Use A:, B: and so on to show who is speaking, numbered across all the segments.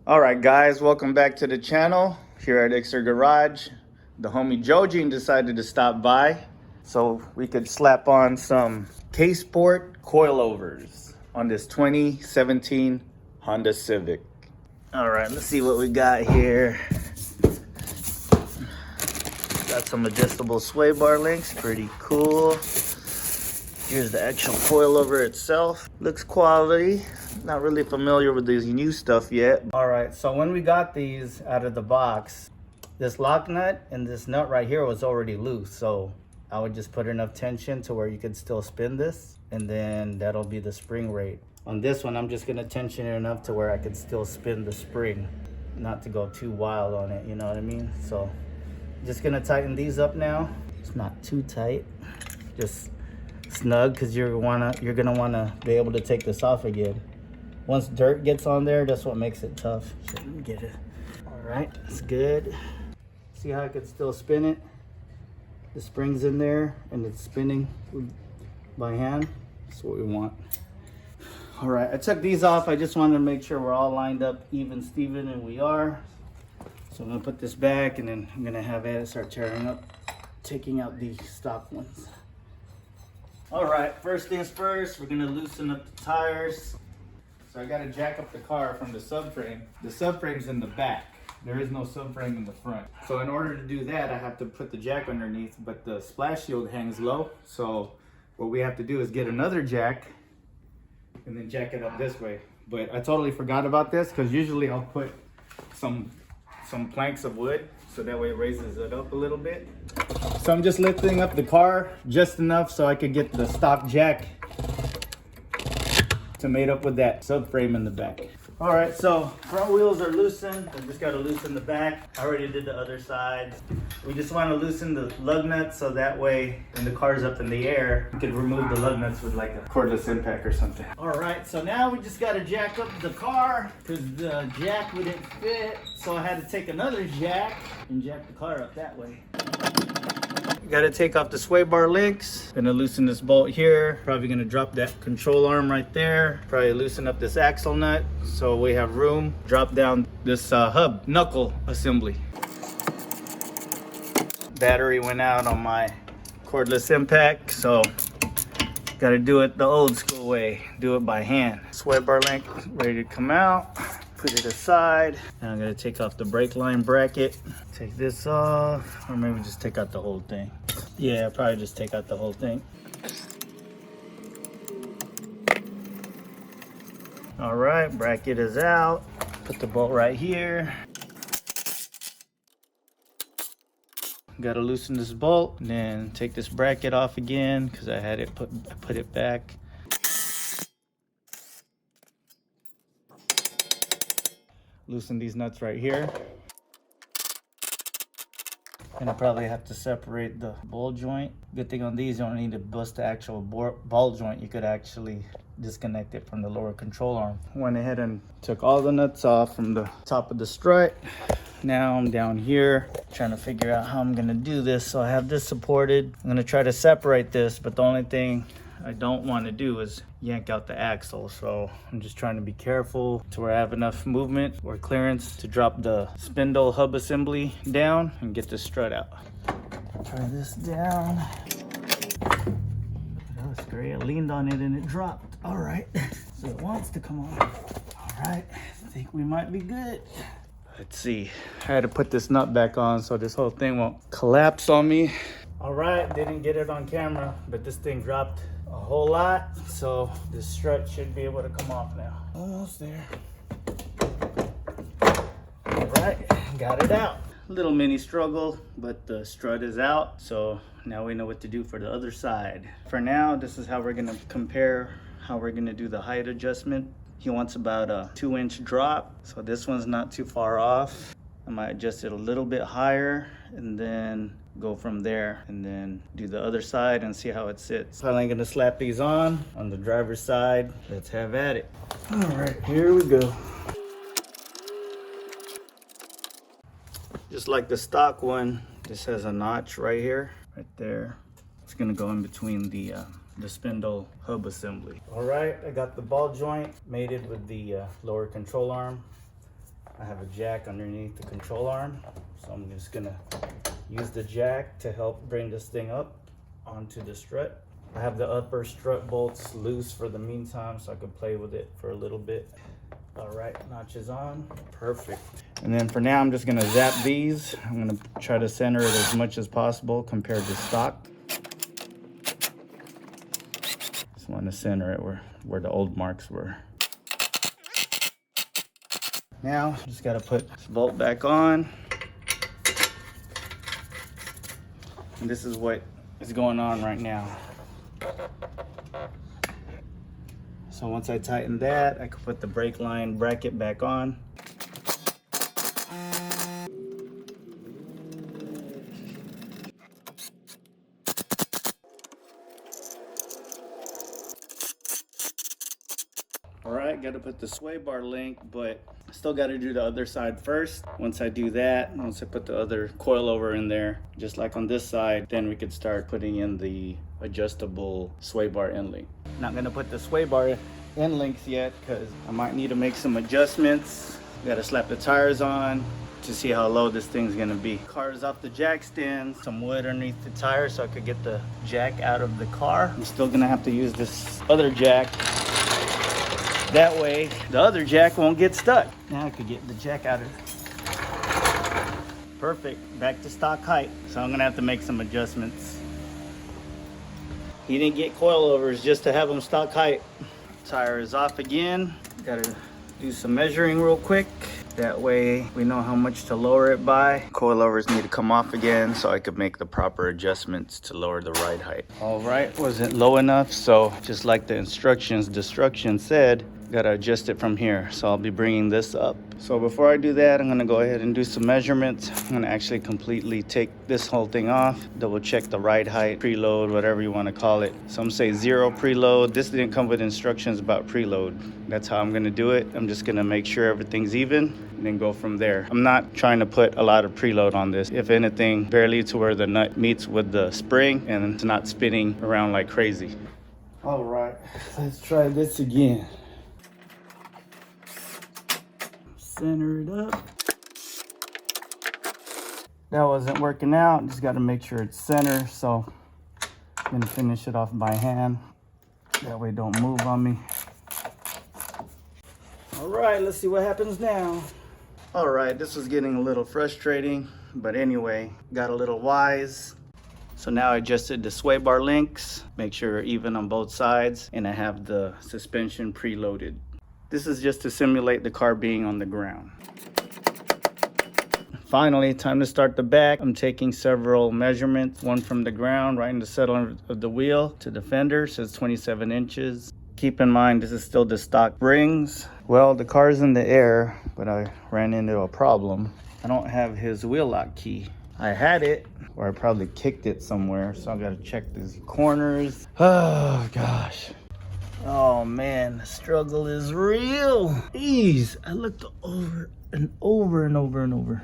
A: All right, guys, welcome back to the channel here at Iczer Garage. The homie Joji decided to stop by so we could slap on some Ksport coilovers on this 2017 Honda Civic. All right, let's see what we got here. Got some adjustable sway bar links, pretty cool. Here's the actual coilover itself. Looks quality. Not really familiar with these new stuff yet. All right, so when we got these out of the box, this lock nut and this nut right here was already loose. So I would just put enough tension to where you could still spin this, and then that'll be the spring rate. On this one, I'm just gonna tension it enough to where I could still spin the spring, not to go too wild on it, you know what I mean? So just gonna tighten these up now. It's not too tight, just snug, because you're gonna wanna be able to take this off again. Once dirt gets on there, that's what makes it tough. So let me get it. All right, that's good. See how I can still spin it? The spring's in there and it's spinning by hand. That's what we want. All right, I took these off. I just wanted to make sure we're all lined up even Steven, and we are. So I'm gonna put this back, and then I'm gonna have Ed start tearing up, taking out the stock ones. All right, first things first, we're gonna loosen up the tires. So I gotta jack up the car from the subframe. The subframe's in the back. There is no subframe in the front. So in order to do that, I have to put the jack underneath, but the splash shield hangs low. So what we have to do is get another jack and then jack it up this way. But I totally forgot about this, because usually I'll put some planks of wood, so that way it raises it up a little bit. So I'm just lifting up the car just enough so I could get the stock jack to mate up with that subframe in the back. All right, so front wheels are loosened. I just got to loosen the back. I already did the other side. We just want to loosen the lug nuts, so that way when the car's up in the air, you can remove the lug nuts with like a cordless impact or something. All right, so now we just got to jack up the car, because the jack wouldn't fit. So I had to take another jack and jack the car up that way. Got to take off the sway bar links. Gonna loosen this bolt here. Probably gonna drop that control arm right there. Probably loosen up this axle nut so we have room. Drop down this hub knuckle assembly. Battery went out on my cordless impact, so gotta do it the old school way. Do it by hand. Sway bar link ready to come out. Put it aside. Now I'm gonna take off the brake line bracket. Take this off, or maybe just take out the whole thing. Yeah, probably just take out the whole thing. All right, bracket is out. Put the bolt right here. Gotta loosen this bolt, and then take this bracket off again, because I had it I put it back. Loosen these nuts right here. And I probably have to separate the ball joint. Good thing on these, you don't need to bust the actual ball joint. You could actually disconnect it from the lower control arm. Went ahead and took all the nuts off from the top of the strut. Now I'm down here trying to figure out how I'm gonna do this. So I have this supported. I'm gonna try to separate this, but the only thing I don't want to do is yank out the axle. So I'm just trying to be careful to where I have enough movement or clearance to drop the spindle hub assembly down and get the strut out. Try this down. That was great. I leaned on it and it dropped. All right, so it wants to come on. All right, I think we might be good. Let's see. I had to put this nut back on so this whole thing won't collapse on me. All right, didn't get it on camera, but this thing dropped a whole lot, so this strut should be able to come off now. Almost there. All right, got it out. Little mini struggle, but the strut is out, so now we know what to do for the other side. For now, this is how we're gonna compare how we're gonna do the height adjustment. He wants about a 2-inch drop, so this one's not too far off. I might adjust it a little bit higher and then go from there, and then do the other side and see how it sits. Finally gonna slap these on the driver's side. Let's have at it. All right, here we go. Just like the stock one, this has a notch right here, right there. It's gonna go in between the spindle hub assembly. All right, I got the ball joint mated with the lower control arm. I have a jack underneath the control arm, so I'm just gonna use the jack to help bring this thing up onto the strut. I have the upper strut bolts loose for the meantime, so I can play with it for a little bit. All right, notches on, perfect. And then for now, I'm just gonna zap these. I'm gonna try to center it as much as possible compared to stock. Just want to center it where the old marks were. Now, just gotta put this bolt back on. And this is what is going on right now. So once I tighten that, I can put the brake line bracket back on. All right, got to put the sway bar link, but still got to do the other side first. Once I do that, once I put the other coilover in there, just like on this side, then we could start putting in the adjustable sway bar end link. Not gonna put the sway bar end links yet because I might need to make some adjustments. Got to slap the tires on to see how low this thing's gonna be. Car's off the jack stand, some wood underneath the tire so I could get the jack out of the car. I'm still gonna have to use this other jack. That way, the other jack won't get stuck. Now I could get the jack out of it. Perfect, back to stock height. So I'm gonna have to make some adjustments. He didn't get coilovers just to have them stock height. Tire is off again. Gotta do some measuring real quick. That way we know how much to lower it by. Coilovers need to come off again so I could make the proper adjustments to lower the ride height. All right, wasn't low enough, so just like the instructions said, gotta adjust it from here. So I'll be bringing this up. So before I do that, I'm gonna go ahead and do some measurements. I'm gonna actually completely take this whole thing off, double check the ride height, preload, whatever you wanna call it. Some say 0 preload. This didn't come with instructions about preload. That's how I'm gonna do it. I'm just gonna make sure everything's even and then go from there. I'm not trying to put a lot of preload on this. If anything, barely to where the nut meets with the spring and it's not spinning around like crazy. All right, let's try this again. Center it up. That wasn't working out. Just got to make sure it's center. So I'm gonna finish it off by hand. That way it don't move on me. All right, let's see what happens now. All right, this was getting a little frustrating, but anyway, got a little wise. So now I adjusted the sway bar links, make sure they're even on both sides, and I have the suspension preloaded. This is just to simulate the car being on the ground. Finally, time to start the back. I'm taking several measurements, one from the ground, right in the center of the wheel to the fender, says 27 inches. Keep in mind, this is still the stock springs. Well, the car's in the air, but I ran into a problem. I don't have his wheel lock key. I had it, or I probably kicked it somewhere, so I gotta check these corners. Oh, gosh. Oh man, the struggle is real. Jeez, I looked over and over and over and over.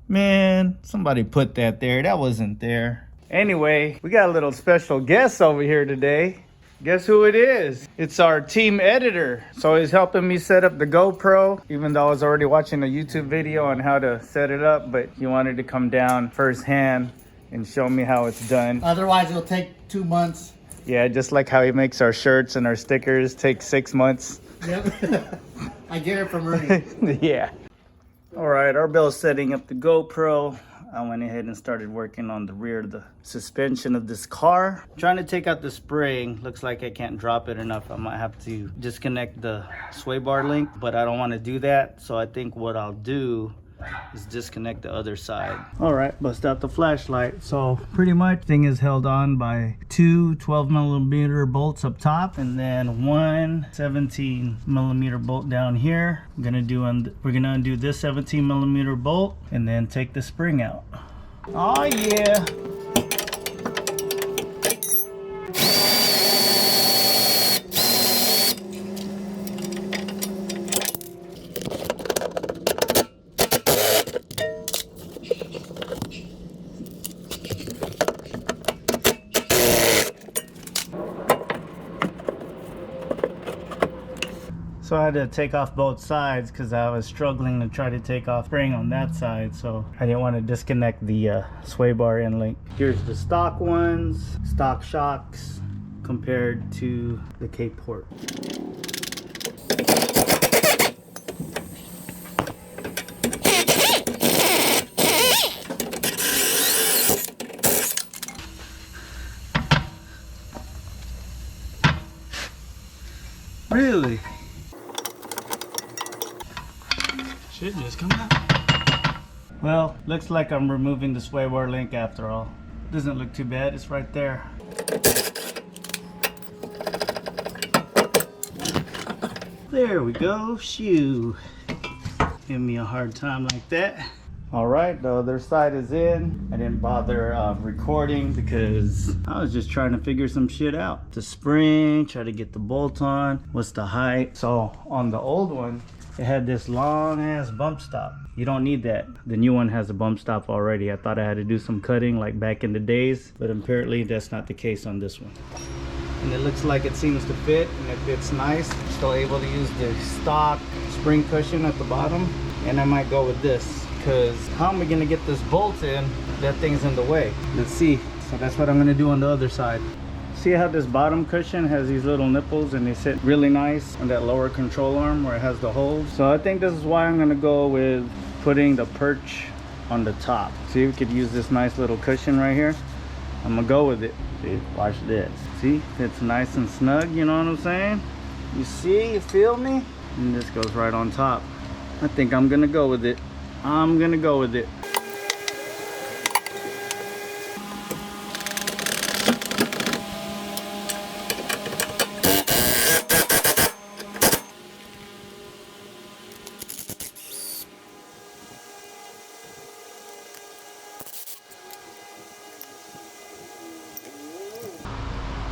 A: Man, somebody put that there. That wasn't there. Anyway, we got a little special guest over here today. Guess who it is? It's our team editor. So he's helping me set up the GoPro, even though I was already watching a YouTube video on how to set it up, but he wanted to come down firsthand and show me how it's done.
B: Otherwise, it'll take 2 months.
A: Yeah, just like how he makes our shirts and our stickers take 6 months.
B: Yep. I get it from Ernie.
A: Yeah. All right, our Bill's setting up the GoPro. I went ahead and started working on the rear of the suspension of this car. Trying to take out the spring. Looks like I can't drop it enough. I might have to disconnect the sway bar link, but I don't want to do that. So I think what I'll do is disconnect the other side. All right, bust out the flashlight. So pretty much thing is held on by two 12mm bolts up top and then one 17mm bolt down here. We're gonna undo this 17mm bolt and then take the spring out. Oh yeah. So I had to take off both sides because I was struggling to try to take off spring on that side, so I didn't want to disconnect the sway bar end link. Here's the stock ones, stock shocks compared to the Ksport. Really? Should just come out. Well, looks like I'm removing the sway bar link after all. Doesn't look too bad, it's right there. There we go, shoo. Give me a hard time like that. All right, the other side is in. I didn't bother recording because I was just trying to figure some shit out. The spring, try to get the bolt on, what's the height. So on the old one, it had this long ass bump stop. You don't need that. The new one has a bump stop already. I thought I had to do some cutting like back in the days, but apparently that's not the case on this one. And it looks like it seems to fit, and it fits nice. Still able to use the stock spring cushion at the bottom, and I might go with this because how am I gonna get this bolt in? That thing's in the way. Let's see. So that's what I'm gonna do on the other side. See how this bottom cushion has these little nipples and they sit really nice on that lower control arm where it has the holes. So I think this is why I'm gonna go with putting the perch on the top. See, we could use this nice little cushion right here. I'm gonna go with it. See, watch this. See, it's nice and snug, you know what I'm saying? You see, you feel me? And this goes right on top. I think I'm gonna go with it. I'm gonna go with it.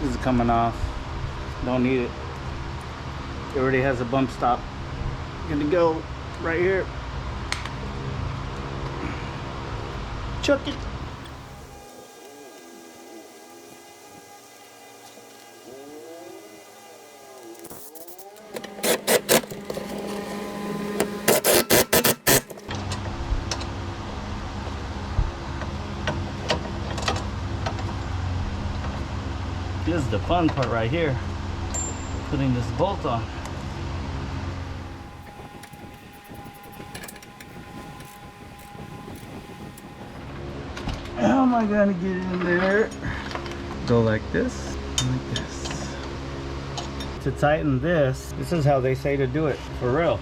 A: This is coming off. Don't need it. It already has a bump stop. Gonna go right here. Chuck it. This is the fun part right here. Putting this bolt on. How am I gonna get in there? Go like this, like this. To tighten this, this is how they say to do it, for real.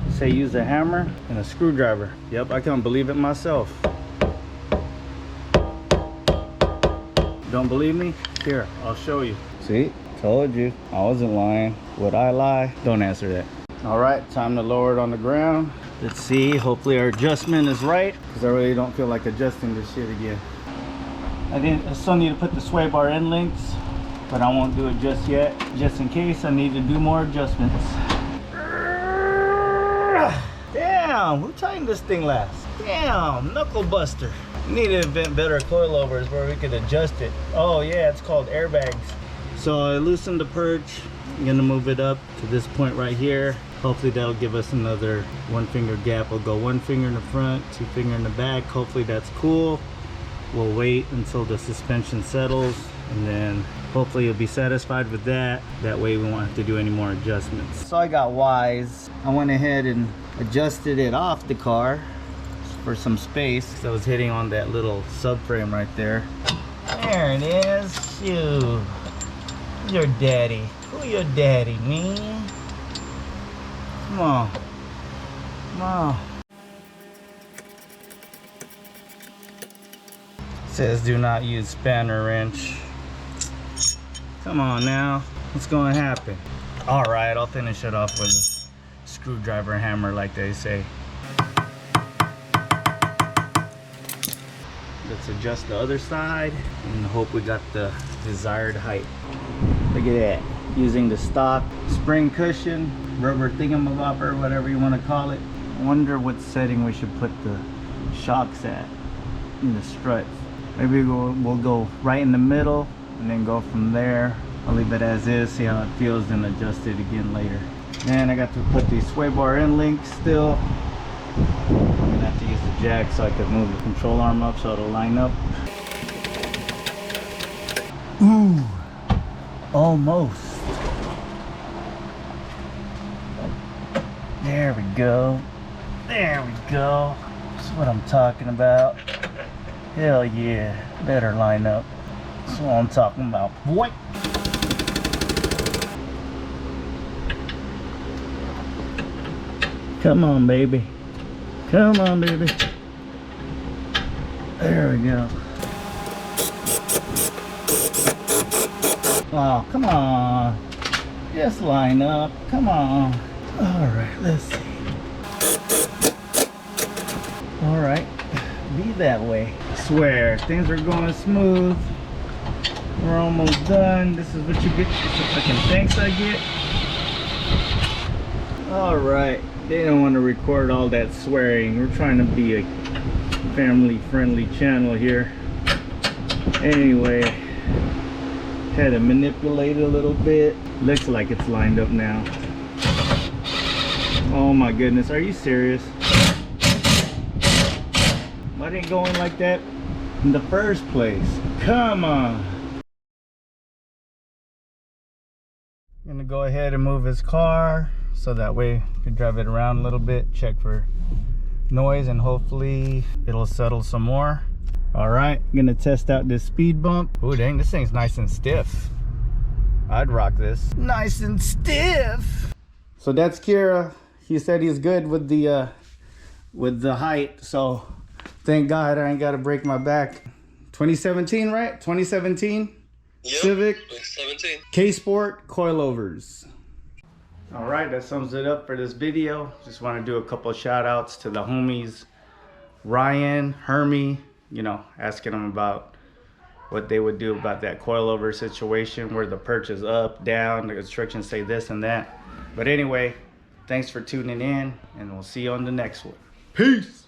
A: They say use a hammer and a screwdriver. Yep, I can't believe it myself. Don't believe me? Here, I'll show you. See, told you, I wasn't lying. Would I lie? Don't answer that. All right, time to lower it on the ground. Let's see, hopefully our adjustment is right, because I really don't feel like adjusting this shit again. I still need to put the sway bar end links, but I won't do it just yet, just in case I need to do more adjustments. Damn, who tightened this thing last? Damn, knuckle buster. We need to invent better coilovers where we could adjust it. Oh yeah, it's called airbags. So I loosened the perch. I'm gonna move it up to this point right here. Hopefully that'll give us another 1 finger gap. We'll go 1 finger in the front, 2 finger in the back. Hopefully that's cool. We'll wait until the suspension settles, and then hopefully you'll be satisfied with that. That way we won't have to do any more adjustments. So I got wise. I went ahead and adjusted it off the car for some space. So I was hitting on that little subframe right there. There it is. Shoo. Your daddy. Who your daddy, man? Come on. Come on. Says do not use spanner wrench. Come on now. What's going to happen? Alright, I'll finish it off with a screwdriver hammer like they say. Let's adjust the other side and hope we got the desired height. Look at that. Using the stock spring cushion, rubber thingamabobber, whatever you want to call it. I wonder what setting we should put the shocks at in the struts. Maybe we'll go right in the middle and then go from there. I'll leave it as is, see how it feels, and adjust it again later. And I got to put these sway bar end links still. I'm gonna have to use the jack so I can move the control arm up so it'll line up. Ooh, almost. There we go. There we go. That's what I'm talking about. Hell yeah. Better line up. That's what I'm talking about. Boy. Come on, baby. Come on, baby. There we go. Oh, come on. Just line up. Come on. Alright, let's see. Alright. Be that way. I swear, things are going smooth. We're almost done. This is what you get. This is the fucking thanks I get. Alright. They don't want to record all that swearing. We're trying to be a family friendly channel here. Anyway, had to manipulate it a little bit. Looks like it's lined up now. Oh my goodness, are you serious? Why didn't it go in like that in the first place? Come on. I'm gonna go ahead and move his car so that way you can drive it around a little bit, check for noise, and hopefully it'll settle some more. All right, I'm gonna test out this speed bump. Oh dang, this thing's nice and stiff. I'd rock this. Nice and stiff. So that's Kira. He said he's good with the height, so thank God I ain't gotta break my back. 2017, right? 2017? Yep, Civic 2017. Ksport coilovers. All right, that sums it up for this video. Just want to do a couple of shout outs to the homies Ryan, Hermie, you know, asking them about what they would do about that coilover situation where the perch is up, down, the instructions say this and that. But anyway, thanks for tuning in, and we'll see you on the next one. Peace.